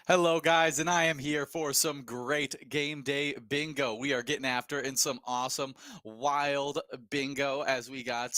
Hello, guys, and I am here for some great game day bingo. We are getting after in some awesome wild bingo as we got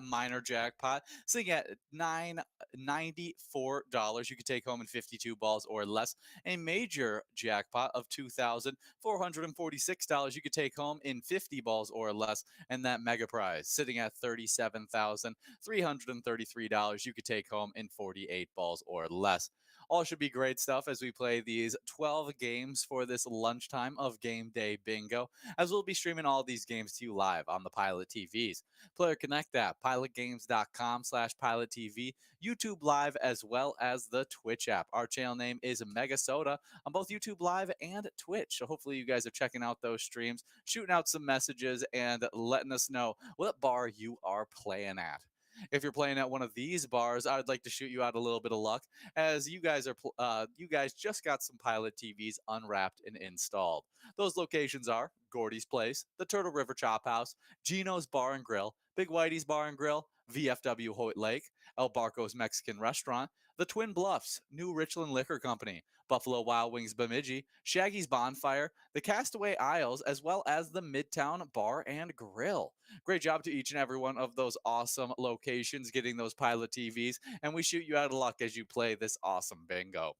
minor jackpot sitting at $994. You could take home in 52 balls or less. A major jackpot of $2,446. You could take home in 50 balls or less, and that mega prize sitting at $37,333. You could take home in 48 balls or less. All should be great stuff as we play these 12 games for this lunchtime of game day bingo, as we'll be streaming all these games to you live on the Pilot TVs. Player Connect app, pilotgames.com/Pilot TV, YouTube Live, as well as the Twitch app. Our channel name is MegaSota on both YouTube Live and Twitch. So hopefully you guys are checking out those streams, shooting out some messages, and letting us know what bar you are playing at. If you're playing at one of these bars, I would like to shoot you out a little bit of luck, as you guys just got some Pilot TVs unwrapped and installed. Those locations are Gordy's Place, the Turtle River Chop House, Gino's Bar and Grill, Big Whitey's Bar and Grill, VFW Hoyt Lake, El Barco's Mexican Restaurant, the Twin Bluffs, New Richland Liquor Company, Buffalo Wild Wings Bemidji, Shaggy's Bonfire, the Castaway Isles, as well as the Midtown Bar and Grill. Great job to each and every one of those awesome locations getting those Pilot TVs, and we shoot you out of luck as you play this awesome bingo.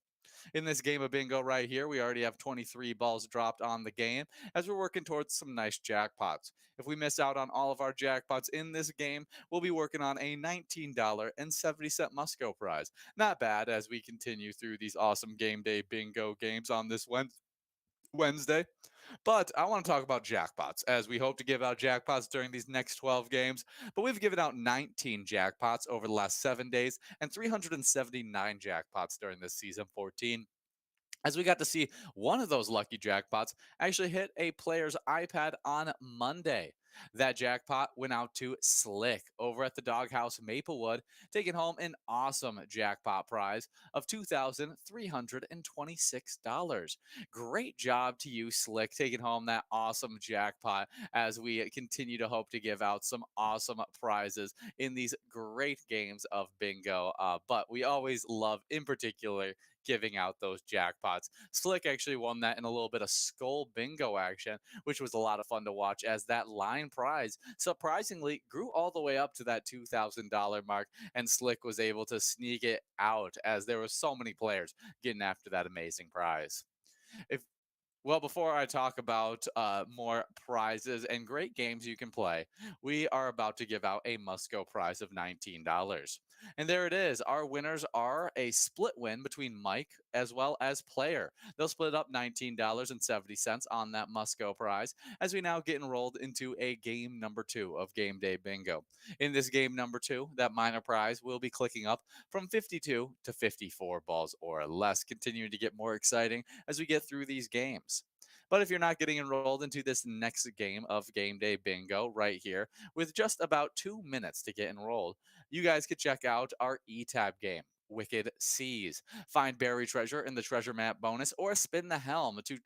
In this game of bingo right here, we already have 23 balls dropped on the game as we're working towards some nice jackpots. If we miss out on all of our jackpots in this game, we'll be working on a $19.70 Musco prize. Not bad as we continue through these awesome game day bingo games on this Wednesday. But I want to talk about jackpots, as we hope to give out jackpots during these next 12 games. But we've given out 19 jackpots over the last 7 days and 379 jackpots during this season 14, as we got to see one of those lucky jackpots actually hit a player's iPad on Monday. That jackpot went out to Slick over at the Doghouse Maplewood, taking home an awesome jackpot prize of $2,326. Great job to you, Slick, taking home that awesome jackpot as we continue to hope to give out some awesome prizes in these great games of bingo. But we always love, in particular, giving out those jackpots. Slick actually won that in a little bit of skull bingo action, which was a lot of fun to watch, as that line prize surprisingly grew all the way up to that $2,000 mark, and Slick was able to sneak it out as there were so many players getting after that amazing prize. If Well, before I talk about more prizes and great games you can play, we are about to give out a Musco prize of $19. And there it is. Our winners are a split win between Mike as well as Player. They'll split up $19.70 on that Musco prize, as we now get enrolled into a game number 2 of Game Day Bingo. In this game number 2, that minor prize will be clicking up from 52 to 54 balls or less, continuing to get more exciting as we get through these games. But if you're not getting enrolled into this next game of Game Day Bingo right here, with just about 2 minutes to get enrolled, you guys could check out our E-Tab game, Wicked Seas. Find buried treasure in the treasure map bonus, or spin the helm to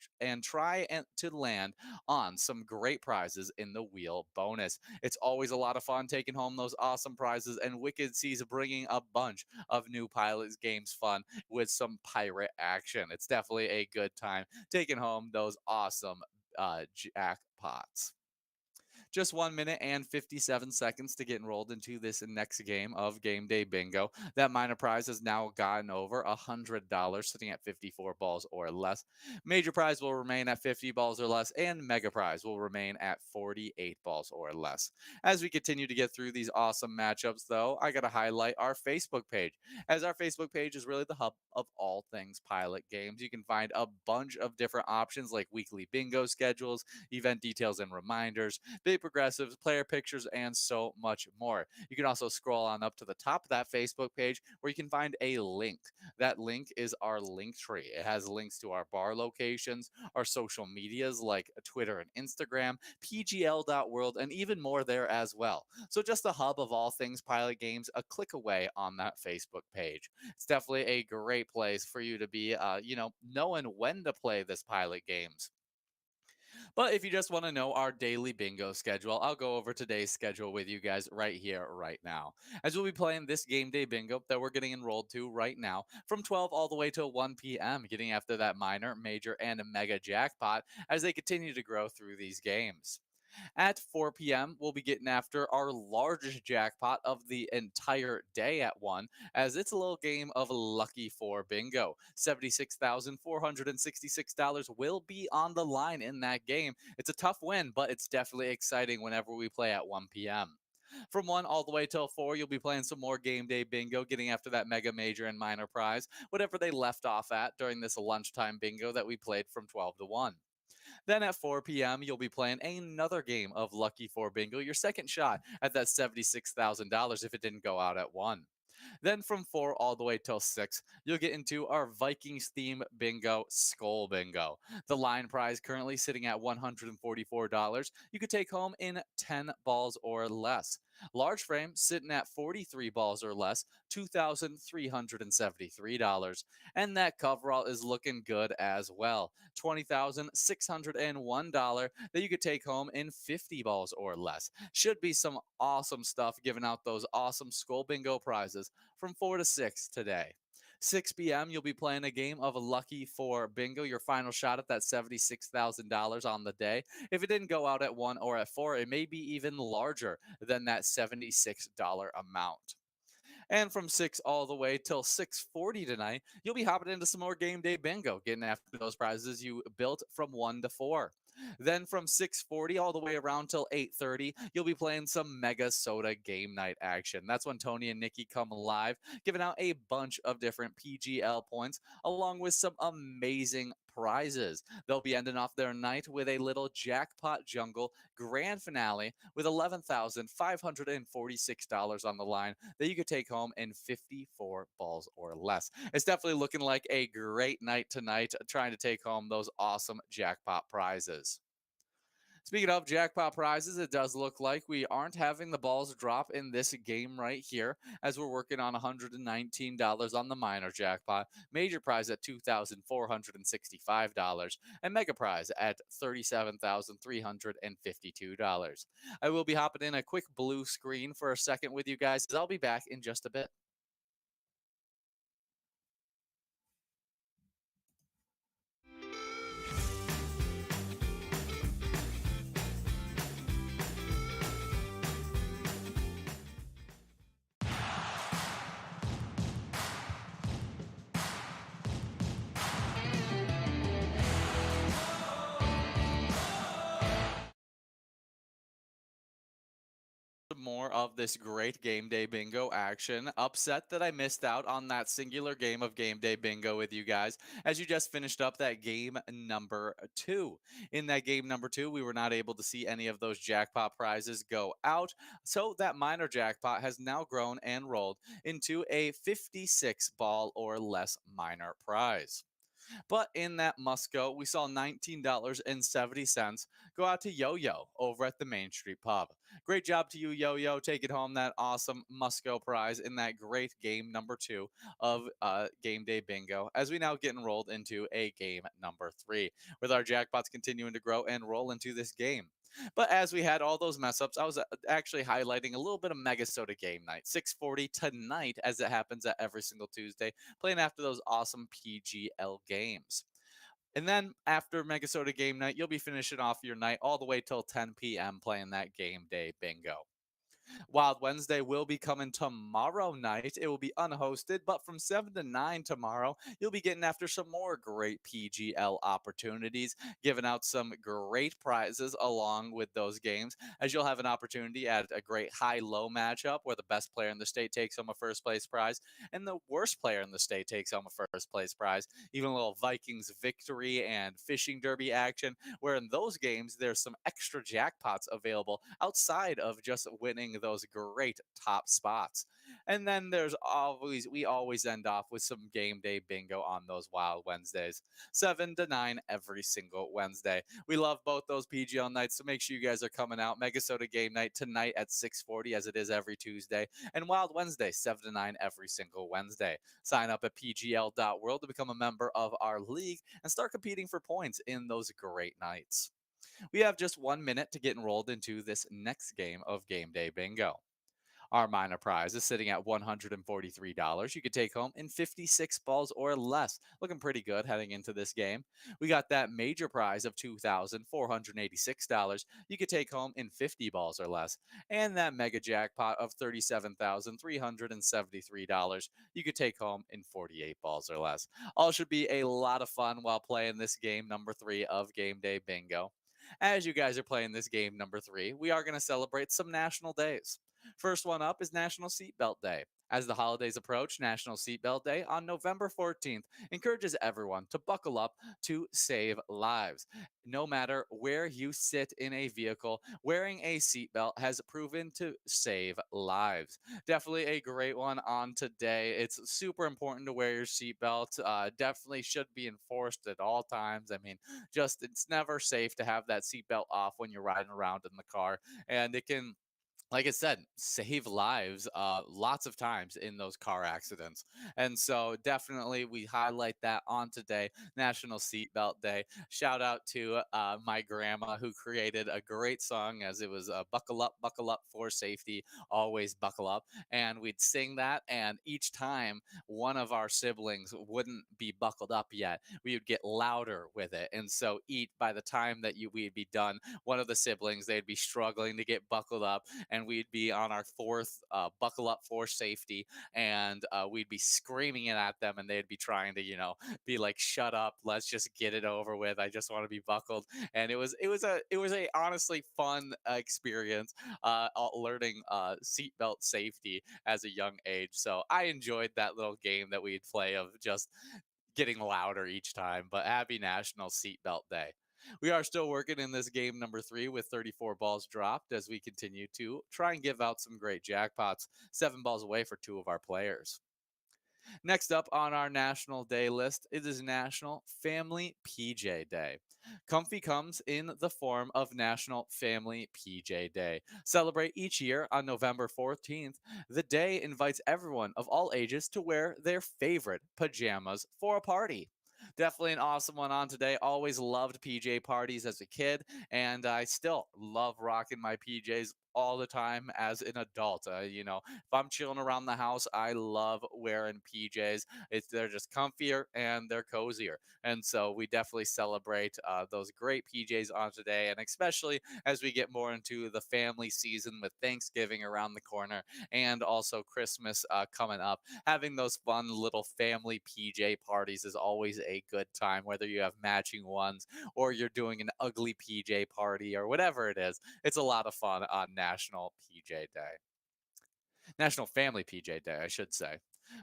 land on some great prizes in the wheel bonus. It's always a lot of fun taking home those awesome prizes, and Wicked Seas bringing a bunch of new Pilots games fun with some pirate action. It's definitely a good time taking home those awesome jackpots. Just 1 minute and 57 seconds to get enrolled into this next game of Game Day Bingo. That minor prize has now gotten over $100, sitting at 54 balls or less. Major prize will remain at 50 balls or less, and mega prize will remain at 48 balls or less. As we continue to get through these awesome matchups, though, I got to highlight our Facebook page, as our Facebook page is really the hub of all things Pilot games. You can find a bunch of different options like weekly bingo schedules, event details and reminders, big progressives, player pictures, and so much more. You can also scroll on up to the top of that Facebook page, where you can find a link. That link is our link tree. It has links to our bar locations, our social medias like Twitter and Instagram, pgl.world, and even more there as well. So just the hub of all things Pilot games, a click away on that Facebook page. It's definitely a great place for you to be, knowing when to play this Pilot games. But if you just want to know our daily bingo schedule, I'll go over today's schedule with you guys right here, right now. As we'll be playing this game day bingo that we're getting enrolled to right now from 12 all the way till 1 p.m., getting after that minor, major, and mega jackpot as they continue to grow through these games. At 4 p.m., we'll be getting after our largest jackpot of the entire day at 1, as it's a little game of Lucky 4 Bingo. $76,466 will be on the line in that game. It's a tough win, but it's definitely exciting whenever we play at 1 p.m. From 1 all the way till 4, you'll be playing some more game day bingo, getting after that mega, major, and minor prize, whatever they left off at during this lunchtime bingo that we played from 12 to 1. Then at 4 p.m., you'll be playing another game of Lucky 4 Bingo, your second shot at that $76,000 if it didn't go out at 1. Then from 4 all the way till 6, you'll get into our Vikings theme bingo, Skull Bingo. The line prize currently sitting at $144. You could take home in 10 balls or less. Large frame sitting at 43 balls or less, $2,373. And that coverall is looking good as well. $20,601 that you could take home in 50 balls or less. Should be some awesome stuff giving out those awesome Skull Bingo prizes from 4 to 6 today. 6 p.m., you'll be playing a game of Lucky 4 Bingo, your final shot at that $76,000 on the day. If it didn't go out at 1 or at 4, it may be even larger than that $76 amount. And from 6 all the way till 6:40 tonight, you'll be hopping into some more game day bingo, getting after those prizes you built from 1 to 4. Then from 6:40 all the way around till 8:30, you'll be playing some MegaSota game night action. That's when Tony and Nikki come live, giving out a bunch of different PGL points along with some amazing prizes. They'll be ending off their night with a little jackpot jungle grand finale with $11,546 on the line that you could take home in 54 balls or less. It's definitely looking like a great night tonight, trying to take home those awesome jackpot prizes. Speaking of jackpot prizes, it does look like we aren't having the balls drop in this game right here, as we're working on $119 on the minor jackpot, major prize at $2,465, and mega prize at $37,352. I will be hopping in a quick blue screen for a second with you guys, as I'll be back in just a bit. More of this great game day bingo action. Upset that I missed out on that singular game of game day bingo with you guys, as you just finished up that game number 2. In that game number 2, we were not able to see any of those jackpot prizes go out, so that minor jackpot has now grown and rolled into a 56 ball or less minor prize. But in that Musco, we saw $19.70 go out to Yo Yo over at the Main Street Pub. Great job to you, Yo Yo, taking home that awesome Musco prize in that great game number 2 of Game Day Bingo, as we now get enrolled into a game number 3, with our jackpots continuing to grow and roll into this game. But as we had all those mess ups, I was actually highlighting a little bit of MegaSota game night, 6:40 tonight, as it happens at every single Tuesday, playing after those awesome PGL games. And then after MegaSota game night, you'll be finishing off your night all the way till 10 p.m. playing that game day bingo. Wild Wednesday will be coming tomorrow night. It will be unhosted, but from 7 to 9 tomorrow, you'll be getting after some more great PGL opportunities, giving out some great prizes along with those games, as you'll have an opportunity at a great high-low matchup where the best player in the state takes home a first place prize and the worst player in the state takes home a first place prize. Even a little Vikings victory and fishing derby action, where in those games there's some extra jackpots available outside of just winning those great top spots. And then we always end off with some game day bingo on those Wild Wednesdays, 7 to 9 every single Wednesday. We love both those PGL nights, so make sure you guys are coming out. MegaSota game night tonight at 6:40, as it is every Tuesday, and Wild Wednesday 7 to 9 every single Wednesday. Sign up at pgl.world to become a member of our league and start competing for points in those great nights. We have just 1 minute to get enrolled into this next game of Game Day Bingo. Our minor prize is sitting at $143. You could take home in 56 balls or less. Looking pretty good heading into this game. We got that major prize of $2,486. You could take home in 50 balls or less. And that mega jackpot of $37,373. You could take home in 48 balls or less. All should be a lot of fun while playing this game number 3 of Game Day Bingo. As you guys are playing this game number 3, we are going to celebrate some national days. First one up is National Seatbelt Day. As the holidays approach, National Seatbelt Day on November 14th encourages everyone to buckle up to save lives. No matter where you sit in a vehicle, wearing a seatbelt has proven to save lives. Definitely a great one on today. It's super important to wear your seatbelt. Definitely should be enforced at all times. I mean, just it's never safe to have that seatbelt off when you're riding around in the car, and it can, like I said, save lives lots of times in those car accidents. And so definitely we highlight that on today, National Seatbelt Day. Shout out to my grandma who created a great song as it was buckle up for safety, always buckle up. And we'd sing that. And each time one of our siblings wouldn't be buckled up yet, we would get louder with it. And so by the time that we'd be done, one of the siblings, they'd be struggling to get buckled up, and we'd be on our fourth buckle up for safety, and we'd be screaming it at them, and they'd be trying to, be like, shut up, let's just get it over with, I just want to be buckled. And it was a honestly fun experience, learning seatbelt safety as a young age. So I enjoyed that little game that we'd play of just getting louder each time. But happy National Seatbelt Day. We are still working in this game number 3 with 34 balls dropped as we continue to try and give out some great jackpots, 7 balls away for 2 of our players. Next up on our National Day list, it is National Family PJ Day. Comfy comes in the form of National Family PJ Day. Celebrate each year on November 14th. The day invites everyone of all ages to wear their favorite pajamas for a party. Definitely an awesome one on today. Always loved PJ parties as a kid, and I still love rocking my PJs all the time as an adult. If I'm chilling around the house, I love wearing PJs. They're just comfier and they're cozier, and so we definitely celebrate those great PJs on today, and especially as we get more into the family season with Thanksgiving around the corner and also Christmas coming up. Having those fun little family PJ parties is always a good time, whether you have matching ones or you're doing an ugly PJ party or whatever it is. It's a lot of fun on National PJ Day. National Family PJ Day, I should say.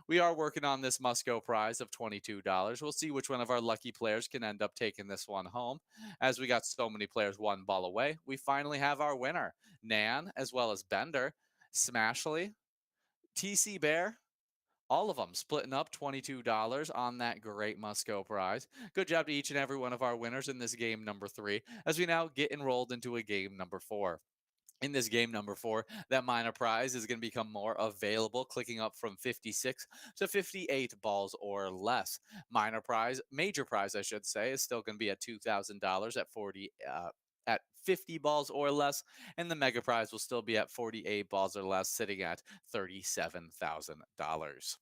We are working on this Musco prize of $22. We'll see which one of our lucky players can end up taking this one home. As we got so many players 1 ball away, we finally have our winner, Nan, as well as Bender, Smashley, TC Bear, all of them splitting up $22 on that great Musco prize. Good job to each and every one of our winners in this game number 3, as we now get enrolled into a game number 4. In this game number 4, that minor prize is going to become more available, clicking up from 56 to 58 balls or less. Major prize, I should say, is still going to be at $2,000 at 50 balls or less, and the mega prize will still be at 48 balls or less, sitting at $37,000.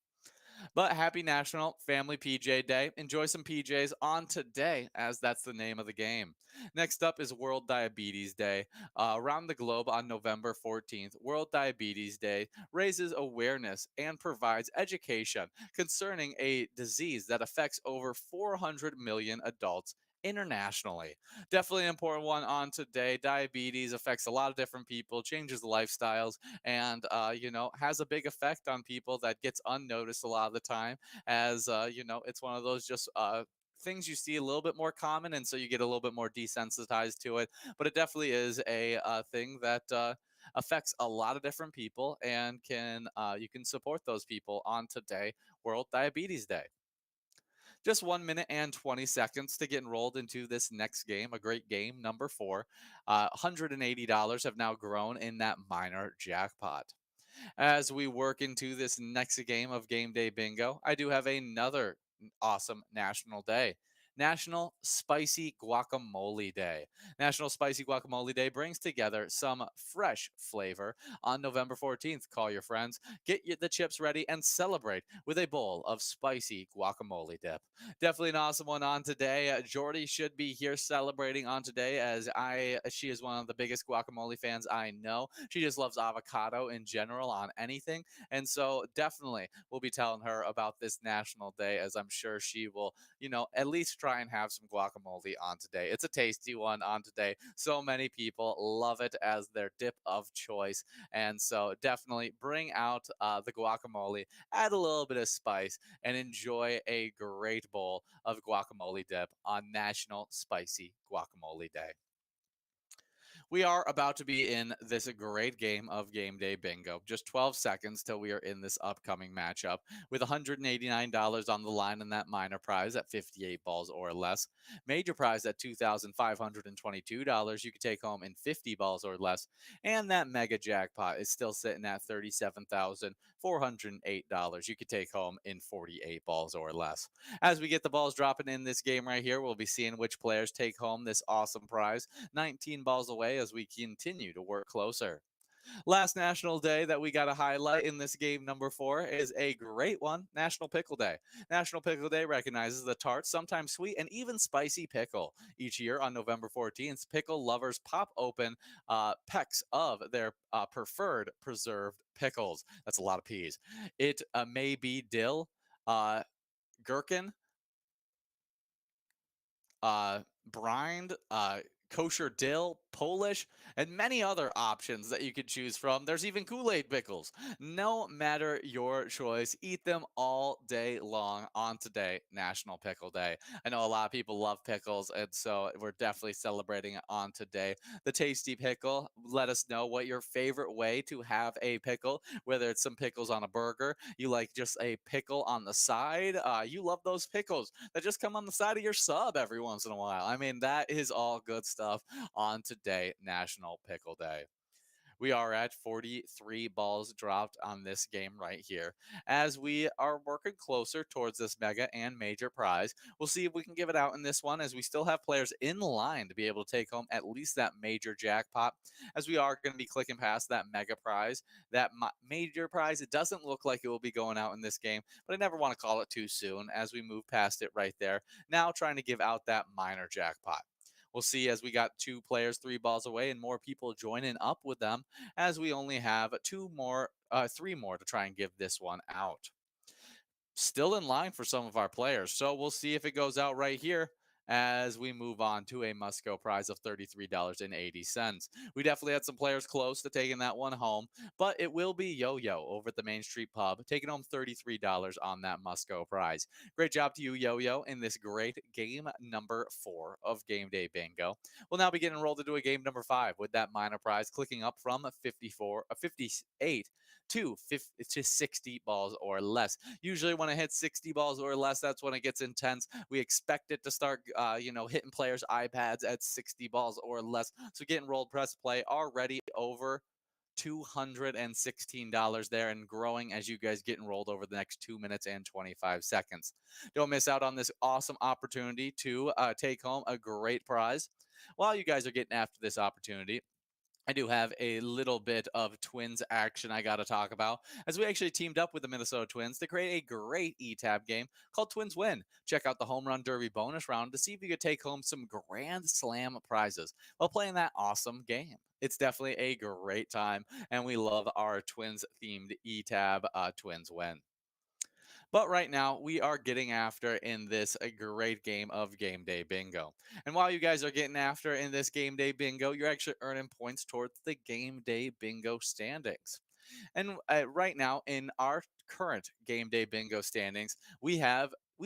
But happy National Family PJ Day. Enjoy some PJs on today, as that's the name of the game. Next up is World Diabetes Day. Around the globe on November 14th, World Diabetes Day raises awareness and provides education concerning a disease that affects over 400 million adults internationally. Definitely an important one on today. Diabetes affects a lot of different people, changes lifestyles, and has a big effect on people that gets unnoticed a lot of the time, as it's one of those just things you see a little bit more common, and so you get a little bit more desensitized to it. But it definitely is a thing that affects a lot of different people, and can you can support those people on today, World Diabetes Day. Just 1 minute and 20 seconds to get enrolled into this next game, a great game, number 4. $180 have now grown in that minor jackpot. As we work into this next game of Game Day Bingo, I do have another awesome national day. National Spicy Guacamole Day. National Spicy Guacamole Day brings together some fresh flavor on November 14th. Call your friends, the chips ready, and celebrate with a bowl of spicy guacamole dip. Definitely an awesome one on today. Jordy should be here celebrating on today, as she is one of the biggest guacamole fans I know. She just loves avocado in general on anything, and so definitely we'll be telling her about this national day, as I'm sure she will, at least try and have some guacamole on today. It's a tasty one on today. So many people love it as their dip of choice, and so definitely bring out the guacamole, add a little bit of spice, and enjoy a great bowl of guacamole dip on National Spicy Guacamole Day. We are about to be in this great game of Game Day Bingo. Just 12 seconds till we are in this upcoming matchup with $189 on the line in that minor prize at 58 balls or less. Major prize at $2,522 you could take home in 50 balls or less. And that mega jackpot is still sitting at $37,408 you could take home in 48 balls or less. As we get the balls dropping in this game right here, we'll be seeing which players take home this awesome prize. 19 balls away as we continue to work closer. Last National Day that we got to highlight in this game number 4 is a great one, National Pickle Day. National Pickle Day recognizes the tart, sometimes sweet, and even spicy pickle. Each year on November 14th, pickle lovers pop open pecks of their preferred preserved pickles. That's a lot of peas. It may be dill, uh, gherkin, brined, kosher dill, Polish, and many other options that you could choose from. There's even Kool-Aid pickles. No matter your choice, eat them all day long on today, National Pickle Day. I know a lot of people love pickles, and so we're definitely celebrating it on today. The tasty pickle. Let us know what your favorite way to have a pickle, whether it's some pickles on a burger, you like just a pickle on the side. You love those pickles that just come on the side of your sub every once in a while. I mean, that is all good stuff on today, National Pickle Day. We are at 43 balls dropped on this game right here. As we are working closer towards this mega and major prize, we'll see if we can give it out in this one, as we still have players in line to be able to take home at least that major jackpot, as we are going to be clicking past that mega prize. That major prize, it doesn't look like it will be going out in this game, but I never want to call it too soon as we move past it right there. Now trying to give out that minor jackpot. We'll see, as we got two players 3 balls away and more people joining up with them, as we only have three more to try and give this one out. Still in line for some of our players, so we'll see if it goes out right here as we move on to a must go prize of $33.80. We definitely had some players close to taking that one home, but it will be Yo Yo over at the Main Street Pub, taking home $33 on that must go prize. Great job to you, Yo Yo, in this great game number 4 of Game Day Bingo. We'll now be getting rolled into a game number 5 with that minor prize clicking up from 58 to 50, to 60 balls or less. Usually when it hits 60 balls or less, that's when it gets intense. We expect it to start, hitting players' iPads at 60 balls or less. So getting rolled, press play, already over $216 there, and growing as you guys get enrolled over the next 2 minutes and 25 seconds. Don't miss out on this awesome opportunity to take home a great prize. While you guys are getting after this opportunity, I do have a little bit of Twins action I got to talk about, as we actually teamed up with the Minnesota Twins to create a great ETAB game called Twins Win. Check out the Home Run Derby bonus round to see if you could take home some Grand Slam prizes while playing that awesome game. It's definitely a great time, and we love our Twins themed ETAB Twins Win. But right now, we are getting after in this a great game of Game Day Bingo. And while you guys are getting after in this Game Day Bingo, you're actually earning points towards the Game Day Bingo standings. And right now, in our current Game Day Bingo standings, we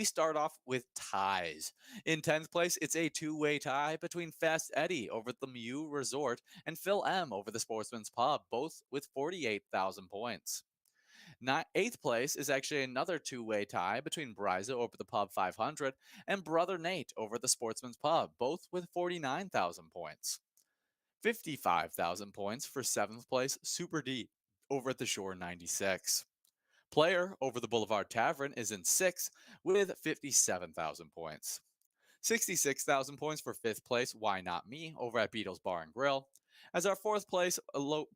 start off with ties. In 10th place, it's a two-way tie between Fast Eddie over at the Mew Resort and Phil M over the Sportsman's Pub, both with 48,000 points. Eighth place is actually another two-way tie between Bryza over the Pub 500 and Brother Nate over the Sportsman's Pub, both with 49,000 points. 55,000 points for seventh place Super D over at the Shore 96. Player over the Boulevard Tavern is in sixth with 57,000 points. 66,000 points for fifth place, Why Not Me, over at Beatles Bar and Grill. As our fourth place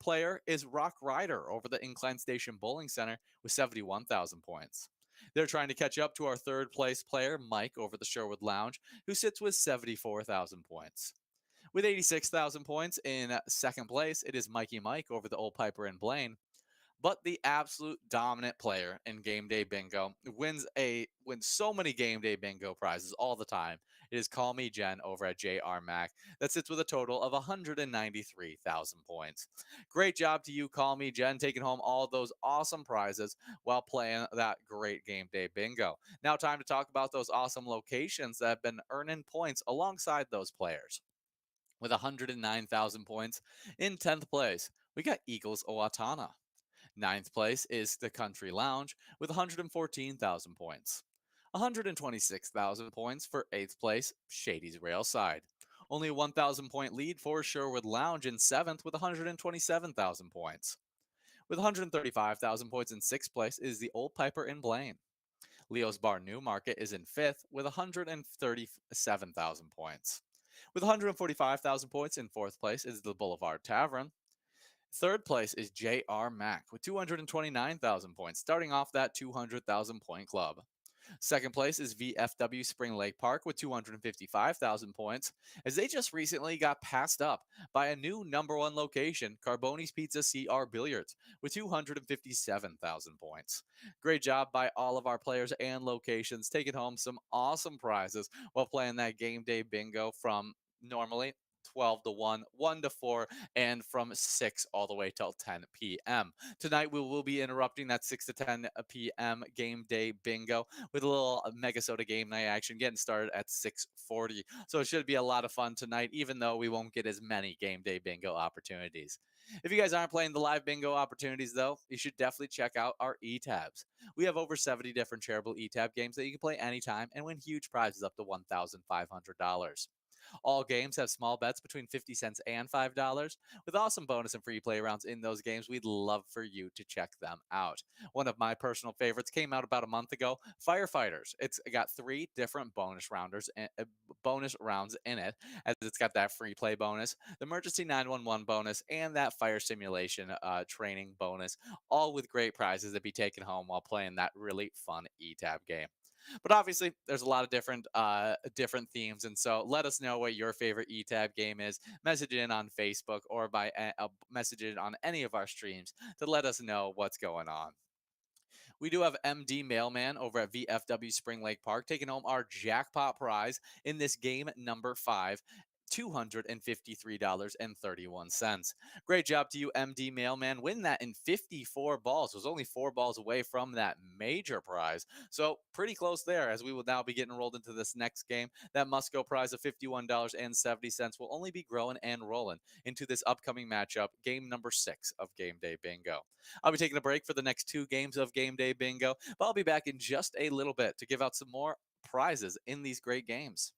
player is Rock Rider over the Incline Station Bowling Center with 71,000 points. They're trying to catch up to our third place player, Mike, over the Sherwood Lounge, who sits with 74,000 points. With 86,000 points in second place, it is Mikey Mike over the Old Piper and Blaine. But the absolute dominant player in game day bingo wins so many game day bingo prizes all the time. It is Call Me Jen over at JR Mac that sits with a total of 193,000 points. Great job to you, Call Me Jen, taking home all those awesome prizes while playing that great game day bingo. Now, time to talk about those awesome locations that have been earning points alongside those players. With 109,000 points in 10th place, we got Eagles Owatonna. Ninth place is the Country Lounge with 114,000 points. 126,000 points for eighth place, Shady's Railside. Only a 1,000 point lead for Sherwood Lounge in seventh with 127,000 points. With 135,000 points in sixth place is the Old Piper in Blaine. Leo's Bar Newmarket is in fifth with 137,000 points. With 145,000 points in fourth place is the Boulevard Tavern. Third place is J.R. Mack with 229,000 points, starting off that 200,000 point club. Second place is VFW Spring Lake Park with 255,000 points, as they just recently got passed up by a new number one location, Carboni's Pizza CR Billiards, with 257,000 points. Great job by all of our players and locations, taking home some awesome prizes while playing that game day bingo from normally 12 to 1, 1 to 4, and from 6 all the way till 10 p.m. Tonight, we will be interrupting that 6 to 10 p.m. game day bingo with a little MegaSota game night action getting started at 6:40. So it should be a lot of fun tonight, even though we won't get as many game day bingo opportunities. If you guys aren't playing the live bingo opportunities, though, you should definitely check out our e-tabs. We have over 70 different charitable e-tab games that you can play anytime and win huge prizes up to $1,500. All games have small bets between 50 cents and $5, with awesome bonus and free play rounds in those games. We'd love for you to check them out. One of my personal favorites came out about a month ago, Firefighters. It's got 3 different bonus rounds in it, as it's got that free play bonus, the emergency 911 bonus, and that fire simulation training bonus, all with great prizes to be taken home while playing that really fun e-tab game. But obviously, there's a lot of different themes, and so let us know what your favorite eTab game is. Message it in on Facebook or by message it on any of our streams to let us know what's going on. We do have MD Mailman over at VFW Spring Lake Park taking home our jackpot prize in this game number 5. $253.31. Great job to you, MD Mailman. Win that in 54 balls. It was only 4 balls away from that major prize. So pretty close there, as we will now be getting rolled into this next game. That must-go prize of $51.70 will only be growing and rolling into this upcoming matchup, game number 6 of Game Day Bingo. I'll be taking a break for the next 2 games of Game Day Bingo, but I'll be back in just a little bit to give out some more prizes in these great games.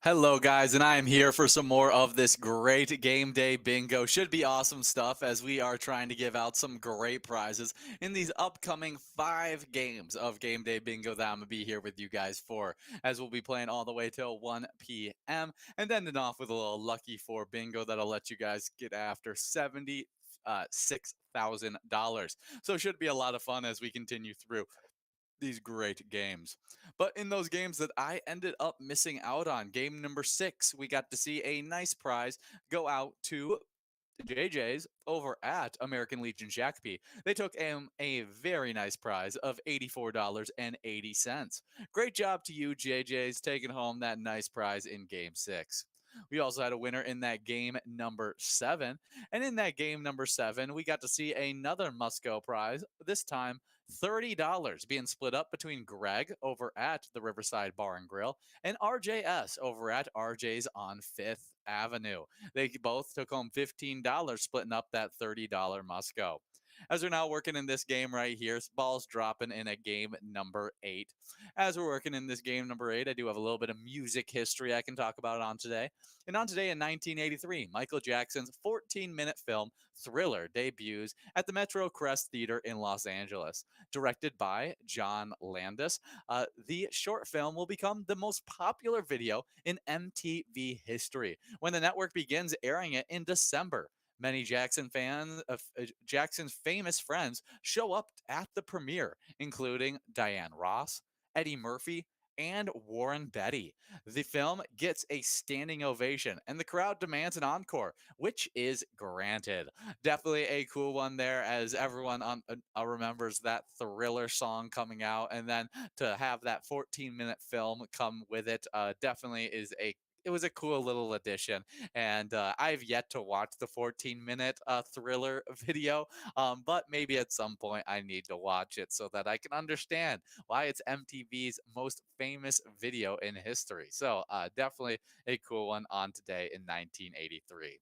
Hello, guys, and I am here for some more of this great game day bingo. Should be awesome stuff as we are trying to give out some great prizes in these upcoming 5 games of game day bingo that I'm going to be here with you guys for, as we'll be playing all the way till 1 p.m. and ending off with a little lucky for bingo that'll let you guys get after 76,000 dollars. So it should be a lot of fun as we continue through these great games. But in those games that I ended up missing out on, game number 6, we got to see a nice prize go out to JJ's over at American Legion Shakopee. They took a very nice prize of $84.80. Great job to you, JJ's, taking home that nice prize in game 6. We also had a winner in that game number 7. And in that game number 7, we got to see another Musco prize, this time $30 being split up between Greg over at the Riverside Bar and Grill and RJS over at RJ's on 5th Avenue. They both took home $15, splitting up that $30 Musco. As we're now working in this game right here, balls dropping in at game number 8. As we're working in this game number 8, I do have a little bit of music history I can talk about on today. And on today in 1983, Michael Jackson's 14-minute film Thriller debuts at the Metro Crest Theater in Los Angeles. Directed by John Landis, the short film will become the most popular video in MTV history when the network begins airing it in December. Many Jackson's famous friends show up at the premiere, including Diane Ross, Eddie Murphy, and Warren Beatty. The film gets a standing ovation, and the crowd demands an encore, which is granted. Definitely a cool one there, as everyone remembers that Thriller song coming out, and then to have that 14-minute film come with it, definitely is a it was a cool little addition, and I've yet to watch the 14-minute Thriller video, but maybe at some point I need to watch it so that I can understand why it's MTV's most famous video in history. So definitely a cool one on today in 1983.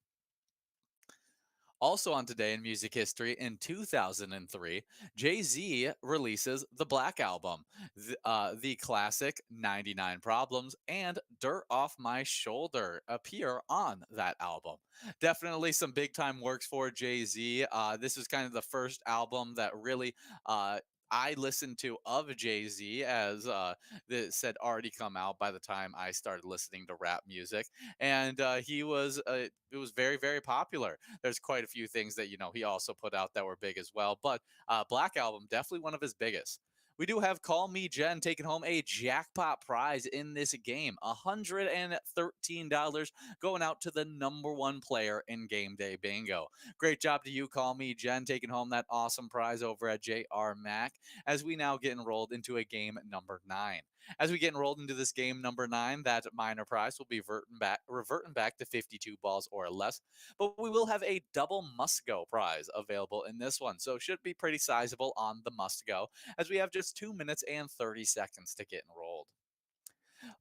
Also on today in music history, in 2003, Jay-Z releases the Black Album. The classic 99 Problems and Dirt Off My Shoulder appear on that album. Definitely some big time works for Jay-Z. This is kind of the first album that really I listened to of Jay Z, as this had already come out by the time I started listening to rap music, and it was very very popular. There's quite a few things that he also put out that were big as well, but Black Album definitely one of his biggest. We do have Call Me Jen taking home a jackpot prize in this game, $113 going out to the number one player in Game Day Bingo. Great job to you, Call Me Jen, taking home that awesome prize over at JR Mac, as we now get enrolled into a game number 9. As we get enrolled into this game number 9, that minor prize will be reverting back to 52 balls or less. But we will have a double must go prize available in this one. So it should be pretty sizable on the must go, as we have just 2 minutes and 30 seconds to get enrolled.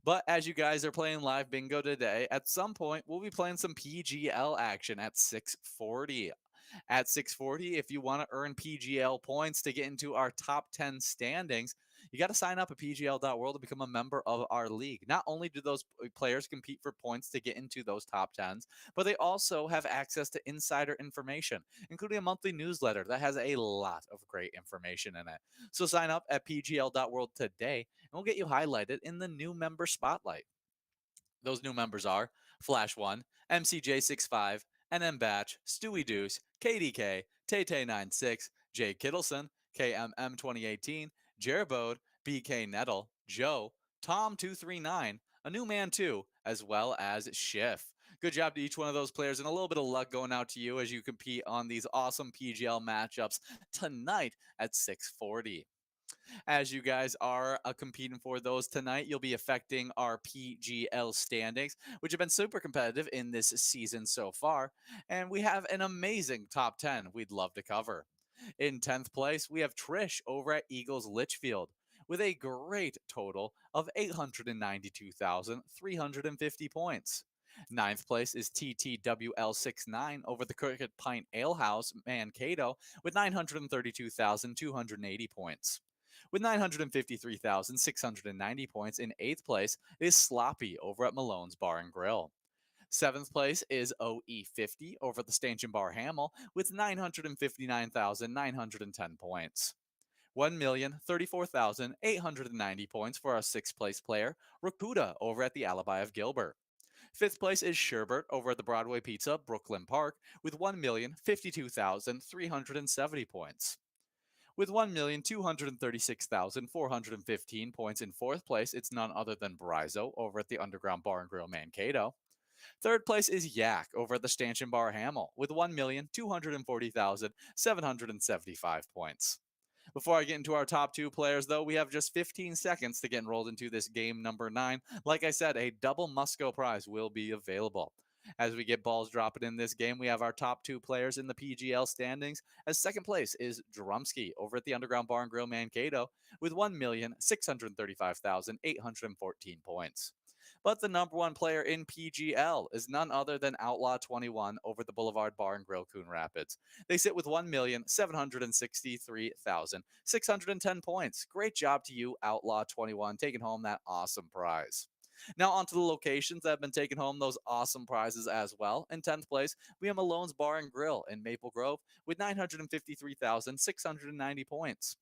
But as you guys are playing live bingo today, at some point we'll be playing some PGL action at 640. At 640, if you want to earn PGL points to get into our top 10 standings, you got to sign up at pgl.world to become a member of our league. Not only do those players compete for points to get into those top 10s, but they also have access to insider information, including a monthly newsletter that has a lot of great information in it. So sign up at pgl.world today, and we'll get you highlighted in the new member spotlight. Those new members are Flash One, MCJ65, NM Batch, Stewie Deuce, KDK, Tay96, Jay Kittleson, KMM 2018, Jerebode, BK Nettle, Joe, Tom239, a new man too, as well as Schiff. Good job to each one of those players, and a little bit of luck going out to you as you compete on these awesome PGL matchups tonight at 640. As you guys are competing for those tonight, you'll be affecting our PGL standings, which have been super competitive in this season so far. And we have an amazing top 10 we'd love to cover. In 10th place, we have Trish over at Eagles Litchfield with a great total of 892,350 points. Ninth place is TTWL69 over the Crooked Pint Alehouse Mankato with 932,280 points. With 953,690 points in 8th place is Sloppy over at Malone's Bar and Grill. 7th place is OE50 over the Stanchion Bar Hamel with 959,910 points. 1,034,890 points for our 6th place player, Rakuda, over at the Alibi of Gilbert. 5th place is Sherbert over at the Broadway Pizza, Brooklyn Park, with 1,052,370 points. With 1,236,415 points in 4th place, it's none other than Brizo over at the Underground Bar and Grill Mankato. 3rd place is Yak over at the Stanchion Bar Hamel with 1,240,775 points. Before I get into our top two players, though, we have just 15 seconds to get enrolled into this game number 9. Like I said, a double Musco prize will be available. As we get balls dropping in this game, we have our top two players in the PGL standings. As second place is Drumsky over at the Underground Bar and Grill Mankato with 1,635,814 points. But the number one player in PGL is none other than Outlaw 21 over the Boulevard Bar and Grill Coon Rapids. They sit with 1,763,610 points. Great job to you, Outlaw 21, taking home that awesome prize. Now, on to the locations that have been taking home those awesome prizes as well. In 10th place, we have Malone's Bar and Grill in Maple Grove with 953,690 points.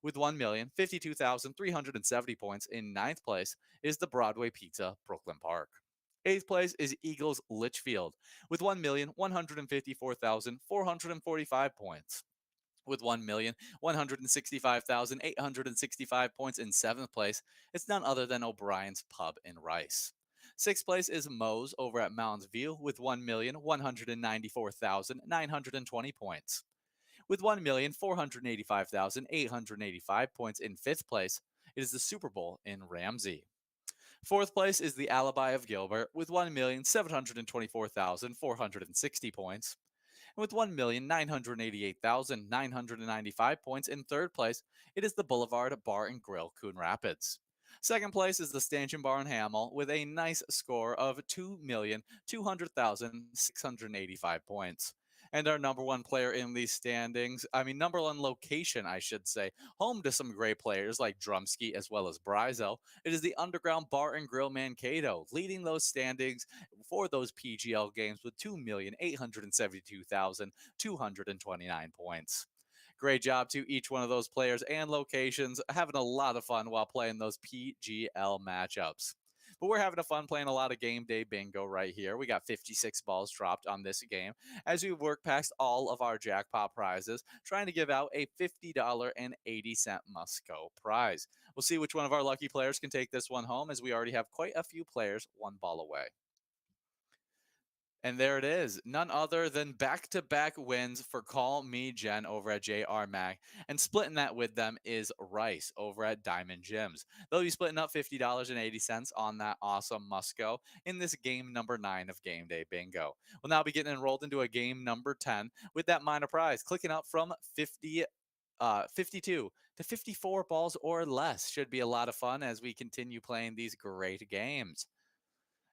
With 1,052,370 points in ninth place is the Broadway Pizza, Brooklyn Park. 8th place is Eagles Litchfield with 1,154,445 points. With 1,165,865 points in 7th place, it's none other than O'Brien's Pub in Rice. 6th place is Moe's over at Mounds View with 1,194,920 points. With 1,485,885 points in 5th place, it is the Super Bowl in Ramsey. 4th place is the Alibi of Gilbert with 1,724,460 points. And with 1,988,995 points in 3rd place, it is the Boulevard Bar and Grill, Coon Rapids. 2nd place is the Stanchion Bar and Hamel with a nice score of 2,200,685 points. And our number one player in these standings, number one location, I should say, home to some great players like Drumsky as well as Brizo. It is the Underground Bar and Grill Mankato, leading those standings for those PGL games with 2,872,229 points. Great job to each one of those players and locations, having a lot of fun while playing those PGL matchups. But we're having a fun playing a lot of game day bingo right here. We got 56 balls dropped on this game as we work past all of our jackpot prizes, trying to give out a $50.80 Musco prize. We'll see which one of our lucky players can take this one home, as we already have quite a few players one ball away. And there it is. None other than back-to-back wins for Call Me Jen over at JR Mac. And splitting that with them is Rice over at Diamond Gyms. They'll be splitting up $50.80 on that awesome Musco in this game number 9 of Game Day Bingo. We'll now be getting enrolled into a game number 10 with that minor prize, clicking up from 52 to 54 balls or less. Should be a lot of fun as we continue playing these great games.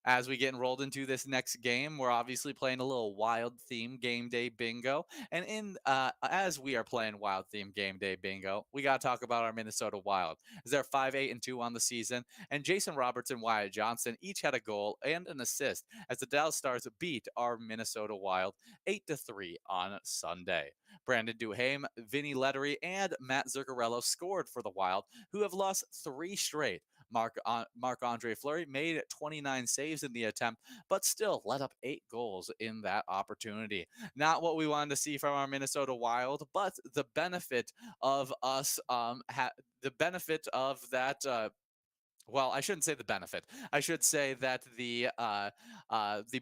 As we get enrolled into this next game, we're obviously playing a little wild theme game day bingo. And as we are playing wild theme game day bingo, we got to talk about our Minnesota Wild. As they're 5-8-2 on the season, and Jason Roberts and Wyatt Johnson each had a goal and an assist as the Dallas Stars beat our Minnesota Wild 8-3 on Sunday. Brandon Duhaime, Vinny Lettery, and Matt Zuccarello scored for the Wild, who have lost 3 straight. Marc-Andre Fleury made 29 saves in the attempt, but still let up 8 goals in that opportunity. Not what we wanted to see from our Minnesota Wild, but the benefit of us, the benefit of that. Well, I shouldn't say the benefit. I should say that the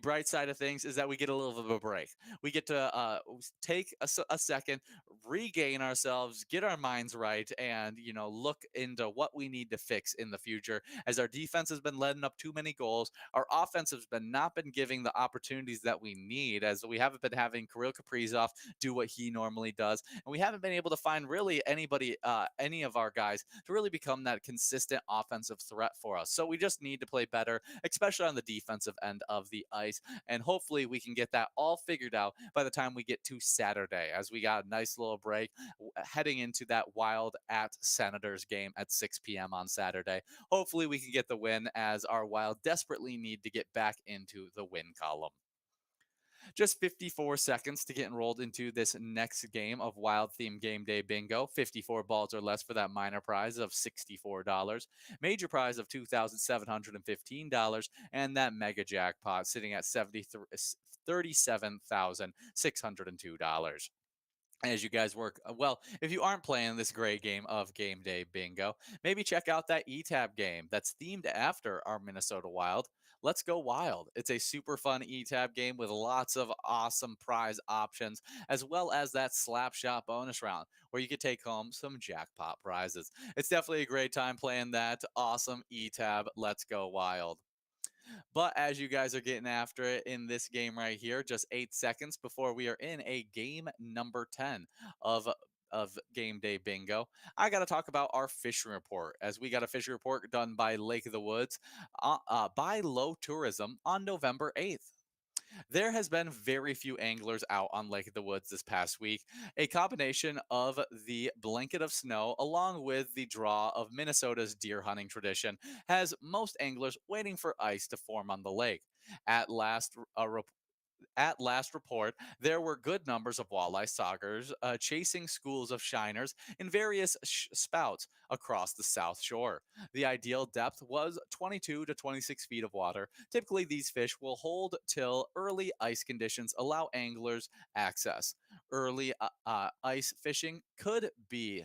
bright side of things is that we get a little bit of a break. We get to take a second, regain ourselves, get our minds right, and look into what we need to fix in the future. As our defense has been letting up too many goals, our offense has not been giving the opportunities that we need, as we haven't been having Kirill Kaprizov do what he normally does, and we haven't been able to find really anybody, any of our guys, to really become that consistent offensive threat threat for us. So we just need to play better, especially on the defensive end of the ice. And hopefully we can get that all figured out by the time we get to Saturday, as we got a nice little break heading into that Wild at Senators game at 6 p.m. on Saturday. Hopefully we can get the win, as our Wild desperately need to get back into the win column. Just 54 seconds to get enrolled into this next game of Wild Theme Game Day Bingo. 54 balls or less for that minor prize of $64, major prize of $2,715, and that mega jackpot sitting at $37,602. As you guys work well, if you aren't playing this great game of Game Day Bingo, maybe check out that eTab game that's themed after our Minnesota Wild. Let's Go Wild. It's a super fun eTab game with lots of awesome prize options, as well as that slap shot bonus round where you could take home some jackpot prizes. It's definitely a great time playing that awesome eTab Let's Go Wild. But as you guys are getting after it in this game right here, just 8 seconds before we are in a game number 10 of game day bingo, I got to talk about our fishing report, as we got a fishing report done by Lake of the Woods by Low Tourism on November 8th. There has been very few anglers out on Lake of the Woods this past week. A combination of the blanket of snow along with the draw of Minnesota's deer hunting tradition has most anglers waiting for ice to form on the lake. At last, at last report, there were good numbers of walleye saugers chasing schools of shiners in various spouts across the South Shore. The ideal depth was 22 to 26 feet of water. Typically, these fish will hold till early ice conditions allow anglers access. Early ice fishing could be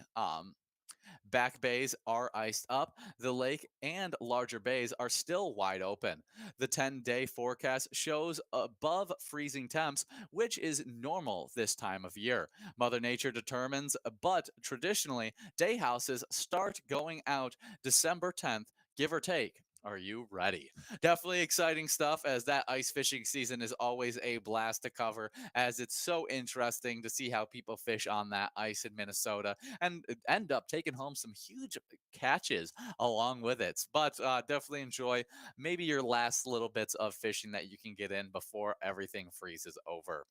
back bays are iced up. The lake and larger bays are still wide open. The 10-day forecast shows above freezing temps, which is normal this time of year. Mother Nature determines, but traditionally, day houses start going out December 10th, give or take. Are you ready? Definitely exciting stuff, as that ice fishing season is always a blast to cover, as it's so interesting to see how people fish on that ice in Minnesota and end up taking home some huge catches along with it. But definitely enjoy maybe your last little bits of fishing that you can get in before everything freezes over.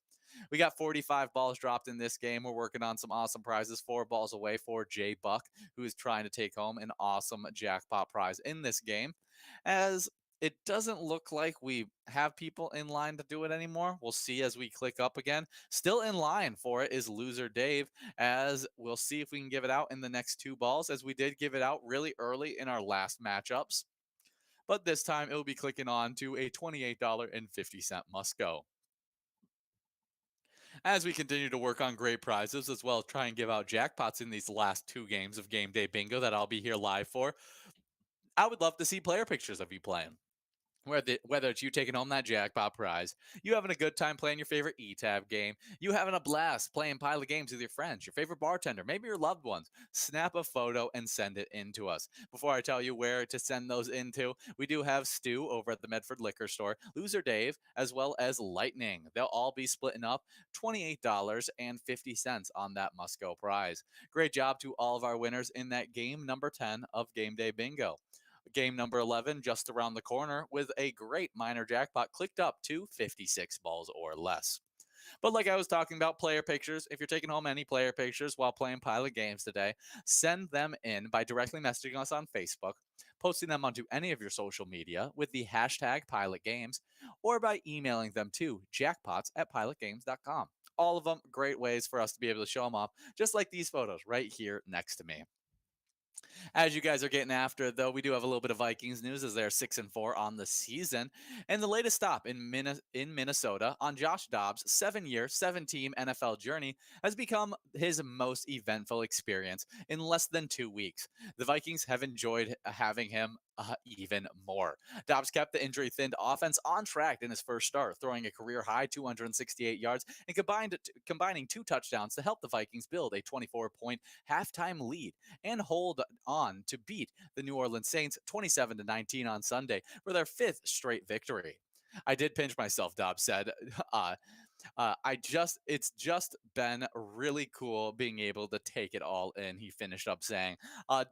We got 45 balls dropped in this game. We're working on some awesome prizes. 4 balls away for Jay Buck, who is trying to take home an awesome jackpot prize in this game. As it doesn't look like we have people in line to do it anymore. We'll see as we click up again. Still in line for it is Loser Dave, as we'll see if we can give it out in the next 2 balls, as we did give it out really early in our last matchups. But this time it will be clicking on to a $28.50 must go. As we continue to work on great prizes, as well as try and give out jackpots in these last 2 games of Game Day Bingo that I'll be here live for, I would love to see player pictures of you playing. Whether it's you taking home that jackpot prize, you having a good time playing your favorite eTab game, you having a blast playing Pilot games with your friends, your favorite bartender, maybe your loved ones, snap a photo and send it in to us. Before I tell you where to send those into, we do have Stu over at the Medford Liquor Store, Loser Dave, as well as Lightning. They'll all be splitting up $28.50 on that must go prize. Great job to all of our winners in that game number 10 of Game Day Bingo. Game number 11 just around the corner with a great minor jackpot clicked up to 56 balls or less. But like I was talking about, player pictures, if you're taking home any player pictures while playing Pilot games today, send them in by directly messaging us on Facebook, posting them onto any of your social media with the hashtag Pilot Games, or by emailing them to jackpots@pilotgames.com. All of them great ways for us to be able to show them off, just like these photos right here next to me. As you guys are getting after it, though, we do have a little bit of Vikings news, as they're 6-4 on the season. And the latest stop in Minnesota on Josh Dobbs' 7-year, 7-team NFL journey has become his most eventful experience in less than 2 weeks. The Vikings have enjoyed having him even more. Dobbs kept the injury-thinned offense on track in his first start, throwing a career-high 268 yards and combining 2 touchdowns to help the Vikings build a 24-point halftime lead and hold on to beat the New Orleans Saints 27-19 on Sunday for their 5th straight victory. I did pinch myself, Dobbs said. It's just been really cool being able to take it all in. He finished up saying,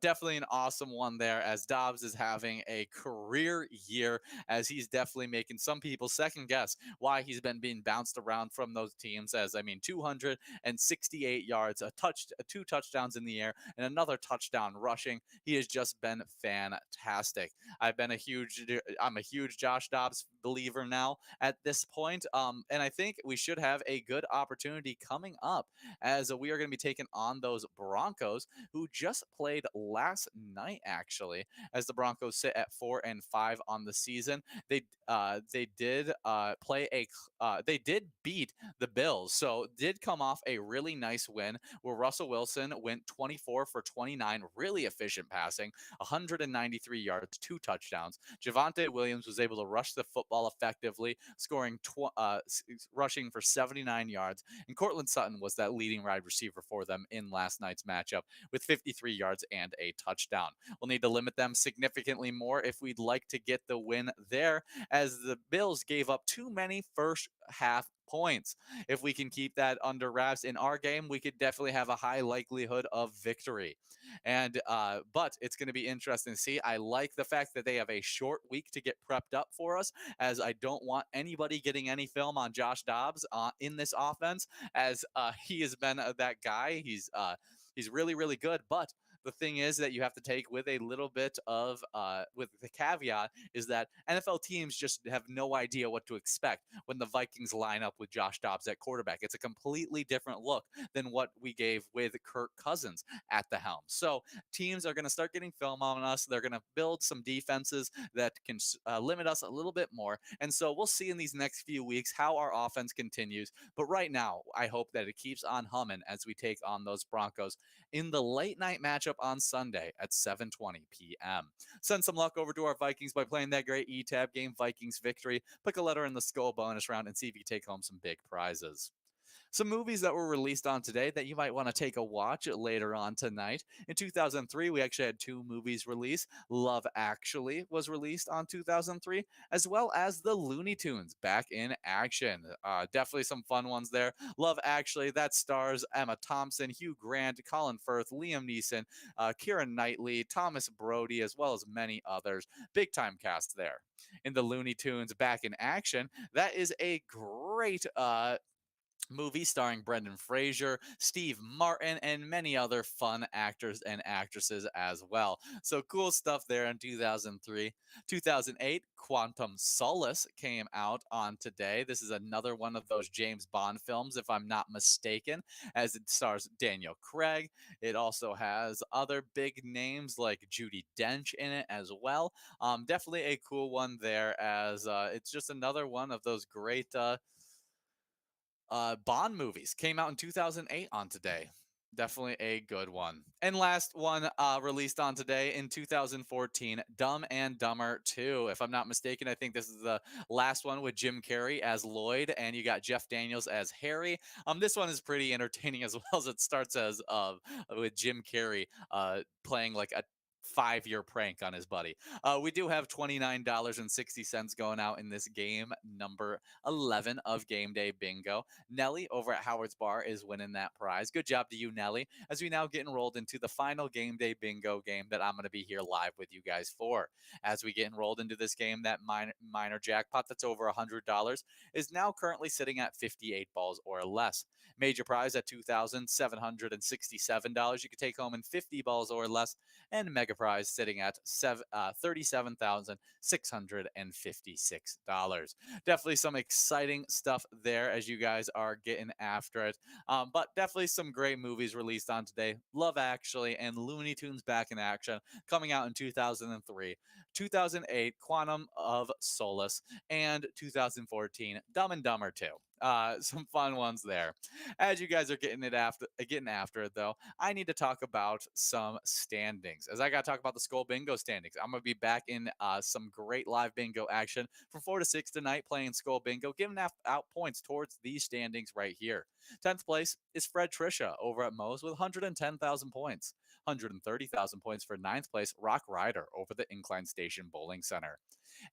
definitely an awesome one there, as Dobbs is having a career year, as he's definitely making some people second guess why he's been being bounced around from those teams. As I mean, 268 yards, two touchdowns in the air, and another touchdown rushing. He has just been fantastic. I'm a huge Josh Dobbs believer now at this point. And I think we should have a good opportunity coming up, as we are going to be taking on those Broncos, who just played last night, actually, as the Broncos sit at 4-5 on the season. They did beat the Bills, so did come off a really nice win where Russell Wilson went 24 for 29, really efficient passing, 193 yards, two touchdowns. Javonte Williams was able to rush the football effectively, rushing for 79 yards. And Cortland Sutton was that leading wide receiver for them in last night's matchup with 53 yards and a touchdown. We'll need to limit them significantly more if we'd like to get the win there, as the Bills gave up too many first half points. If we can keep that under wraps in our game, we could definitely have a high likelihood of victory. And but it's going to be interesting to see. I like the fact that they have a short week to get prepped up for us, as I don't want anybody getting any film on Josh Dobbs in this offense, as he has been that guy. He's really really good, but the thing is that you have to take with a little bit of with the caveat is that NFL teams just have no idea what to expect when the Vikings line up with Josh Dobbs at quarterback. It's a completely different look than what we gave with Kirk Cousins at the helm. So teams are going to start getting film on us. They're going to build some defenses that can limit us a little bit more. And so we'll see in these next few weeks how our offense continues. But right now, I hope that it keeps on humming as we take on those Broncos in the late night matchup on Sunday at 7:20 p.m. Send some luck over to our Vikings by playing that great E-Tab game, Vikings Victory. Pick a letter in the skull bonus round and see if you take home some big prizes. Some movies that were released on today that you might want to take a watch later on tonight. In 2003, we actually had two movies released. Love Actually was released on 2003, as well as the Looney Tunes back in action. Definitely some fun ones there. Love Actually, that stars Emma Thompson, Hugh Grant, Colin Firth, Liam Neeson, Keira Knightley, Thomas Brody, as well as many others. Big time cast there. In the Looney Tunes back in action, that is a great movie starring Brendan Fraser, Steve Martin, and many other fun actors and actresses as well. So cool stuff there in 2003. 2008, Quantum Solace came out on today. This is another one of those James Bond films, if I'm not mistaken, as it stars Daniel Craig. It also has other big names like Judi Dench in it as well. Definitely a cool one there, as it's just another one of those great Bond movies. Came out in 2008 on today. Definitely a good one. And last one released on today in 2014, Dumb and Dumber 2. If I'm not mistaken, I think this is the last one with Jim Carrey as Lloyd, and you got Jeff Daniels as Harry. This one is pretty entertaining as well, as it starts as with Jim Carrey playing like a 5-year prank on his buddy. We do have $29.60 going out in this game, number 11 of Game Day Bingo. Nelly over at Howard's Bar is winning that prize. Good job to you, Nelly, as we now get enrolled into the final Game Day Bingo game that I'm going to be here live with you guys for. As we get enrolled into this game, that minor jackpot that's over $100 is now currently sitting at 58 balls or less. Major prize at $2,767. You could take home in 50 balls or less, and mega prize sitting at $37,656. Definitely some exciting stuff there as you guys are getting after it. But definitely some great movies released on today. Love Actually and Looney Tunes back in action coming out in 2003, 2008, Quantum of Solace, and 2014, Dumb and Dumber 2. Some fun ones there. As you guys are getting after it though, I need to talk about some standings. As I got to talk about the Skull Bingo standings, I'm gonna be back in some great live bingo action from 4 to 6 tonight, playing Skull Bingo, giving out points towards these standings right here. 10th place is Fred Trisha over at Moe's with 110,000 points. 130,000 points for ninth place, Rock Ryder over the Incline Station Bowling Center.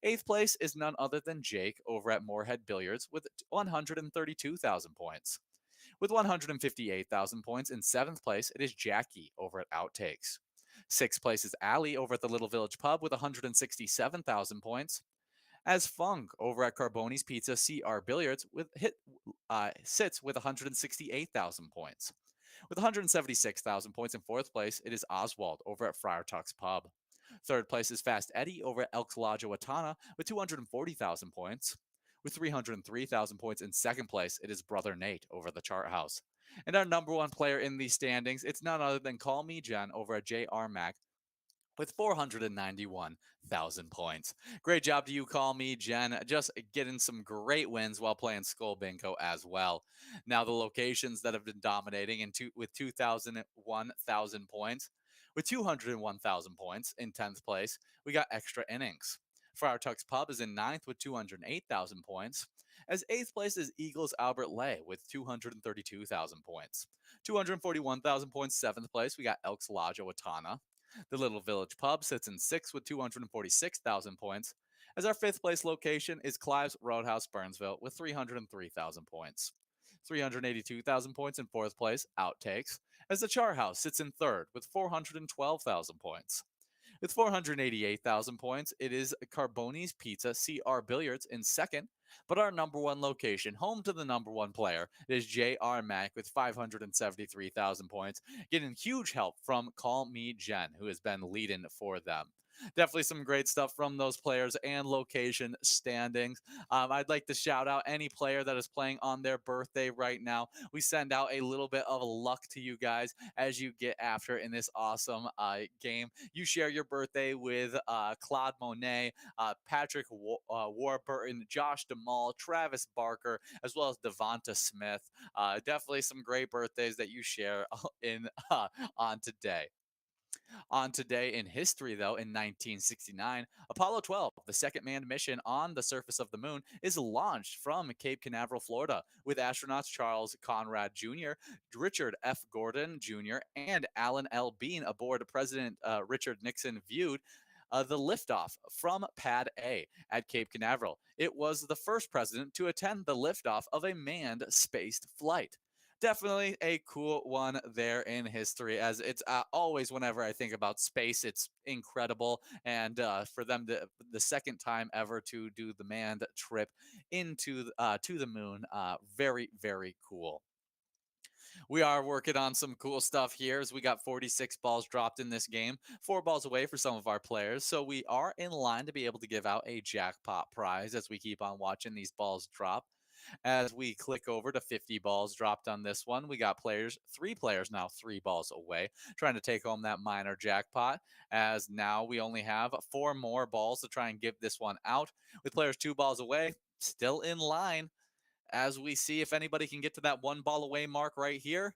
Eighth place is none other than Jake over at Moorhead Billiards with 132,000 points. With 158,000 points in seventh place, it is Jackie over at Outtakes. Sixth place is Allie over at the Little Village Pub with 167,000 points. As Funk over at Carboni's Pizza CR Billiards sits with 168,000 points. With 176,000 points in fourth place, it is Oswald over at Friar Tuck's Pub. Third place is Fast Eddie over at Elks Lodge Owatonna with 240,000 points. With 303,000 points in second place, it is Brother Nate over at the Chart House. And our number one player in these standings, it's none other than Call Me Jen over at JR Mac with 491,000 points. Great job to you, Call Me Jen. Just getting some great wins while playing Skull Bingo as well. Now, the locations that have been dominating with 2,001,000 points. With 201,000 points in 10th place, we got Extra Innings. Friar Tuck's Pub is in ninth with 208,000 points. As eighth place is Eagles Albert Lay with 232,000 points. 241,000 points, seventh place, we got Elks Lodge Owatonna. The Little Village Pub sits in sixth with 246,000 points, as our fifth place location is Clive's Roadhouse Burnsville with 303,000 points. 382,000 points in fourth place, Outtakes, as the Char House sits in third with 412,000 points. With 488,000 points, it is Carboni's Pizza CR Billiards in second, but our number one location, home to the number one player, is JR Mac with 573,000 points, getting huge help from Call Me Jen, who has been leading for them. Definitely some great stuff from those players and location standings. I'd like to shout out any player that is playing on their birthday right now. We send out a little bit of luck to you guys as you get after in this awesome game. You share your birthday with Claude Monet, Patrick Warburton, Josh DeMall, Travis Barker, as well as Devonta Smith. Definitely some great birthdays that you share in on today. On today in history, though, in 1969, Apollo 12, the second manned mission on the surface of the moon, is launched from Cape Canaveral, Florida, with astronauts Charles Conrad Jr., Richard F. Gordon Jr., and Alan L. Bean aboard. President Richard Nixon viewed the liftoff from Pad A at Cape Canaveral. It was the first president to attend the liftoff of a manned spaced flight. Definitely a cool one there in history, as it's always, whenever I think about space, it's incredible. And for them to, the second time ever to do the manned trip to the moon, very, very cool. We are working on some cool stuff here as we got 46 balls dropped in this game, 4 balls away for some of our players. So we are in line to be able to give out a jackpot prize as we keep on watching these balls drop. As we click over to 50 balls dropped on this one, we got three players now 3 balls away, trying to take home that minor jackpot. As now we only have 4 more balls to try and give this one out, with players 2 balls away, still in line as we see if anybody can get to that 1 ball away mark right here.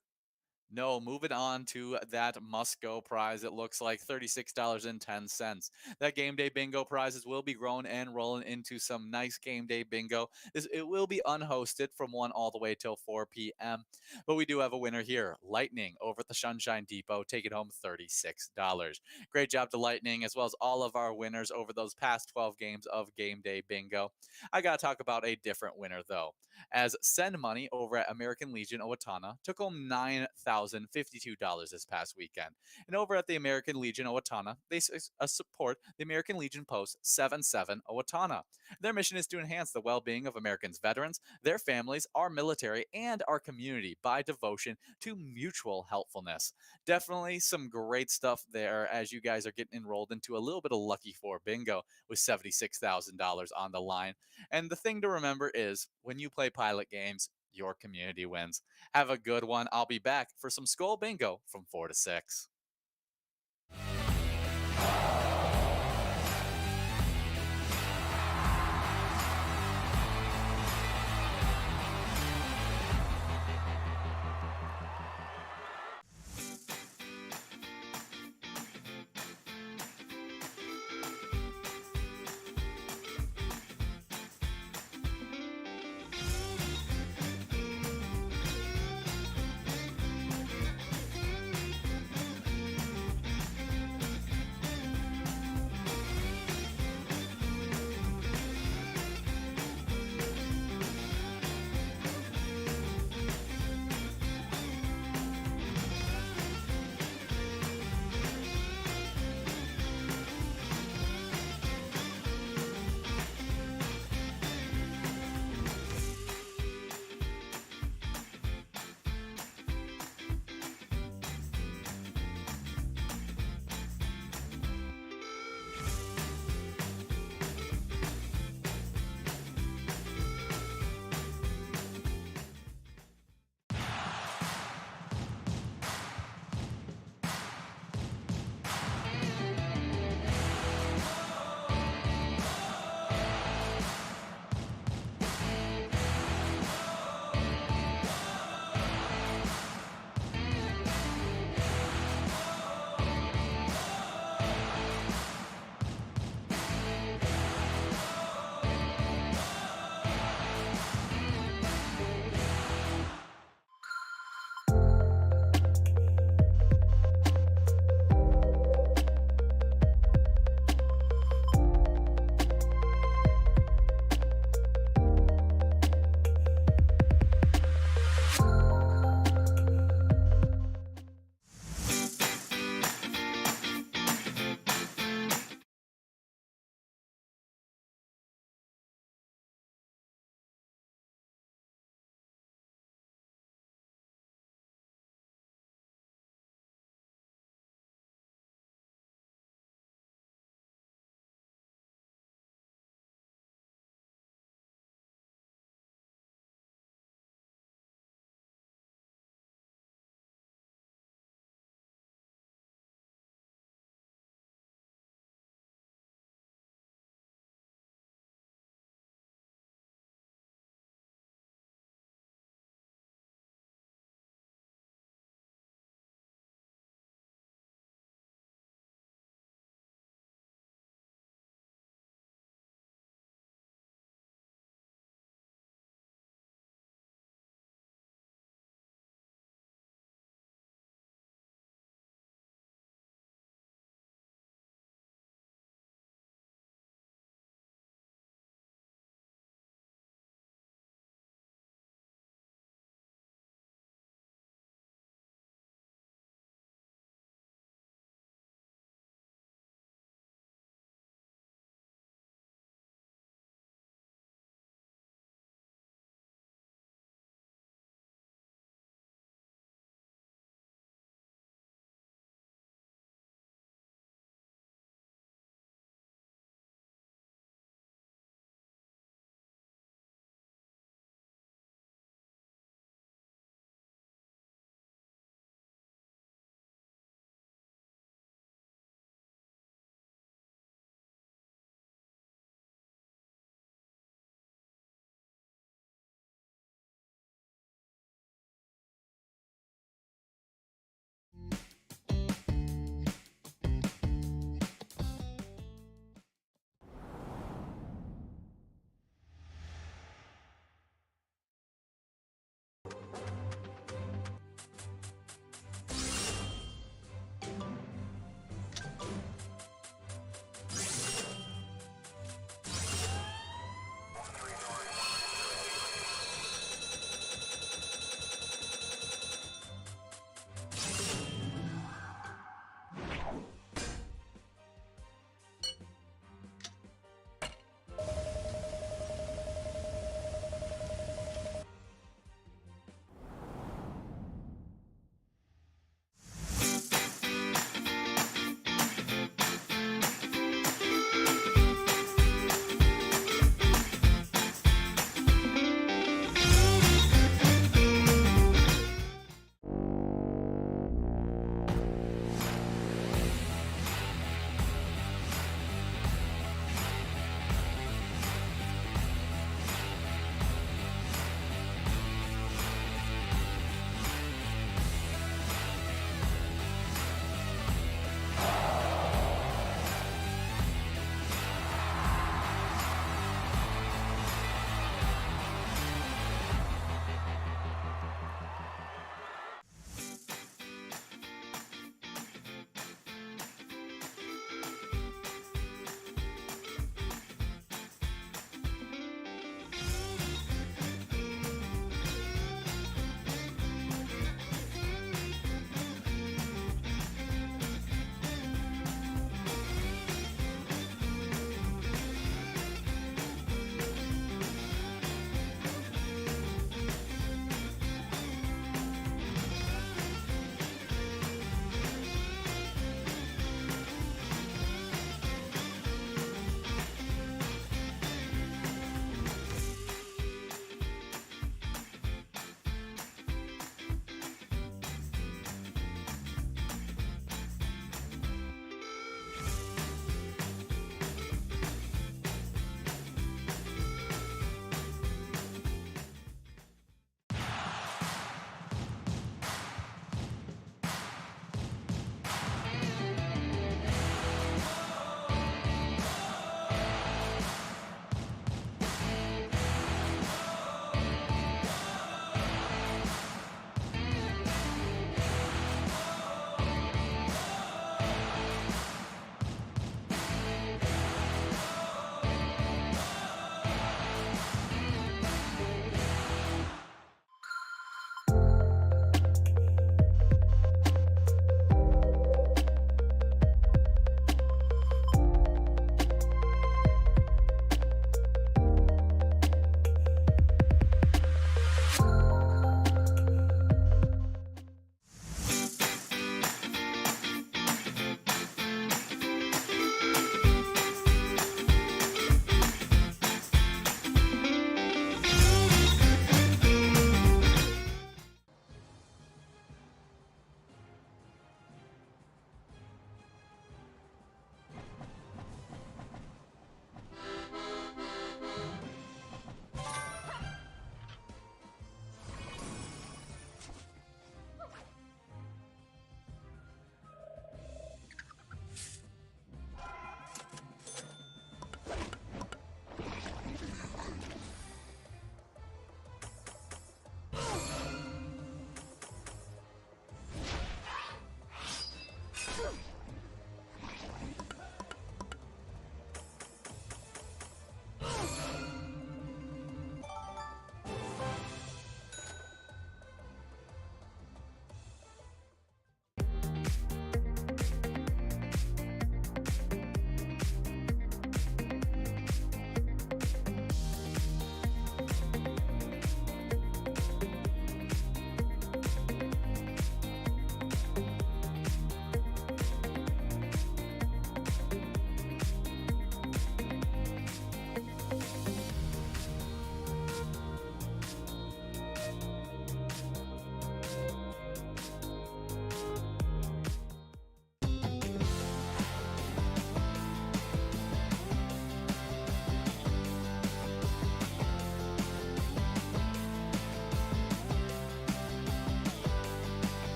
No, moving on to that must go prize. It looks like $36.10. That game day bingo prizes will be growing and rolling into some nice game day bingo. It will be unhosted from 1 all the way till 4 p.m. But we do have a winner here. Lightning over at the Sunshine Depot, taking home $36. Great job to Lightning, as well as all of our winners over those past 12 games of game day bingo. I got to talk about a different winner, though, as Send Money over at American Legion Owatonna took home $9,052 this past weekend. And over at the American Legion Owatonna, they support the American Legion Post 77 Owatonna. Their mission is to enhance the well-being of Americans' veterans, their families, our military, and our community by devotion to mutual helpfulness. Definitely some great stuff there as you guys are getting enrolled into a little bit of Lucky 4 bingo with $76,000 on the line. And the thing to remember is when you play pilot games, your community wins. Have a good one. I'll be back for some Skull Bingo from 4 to 6.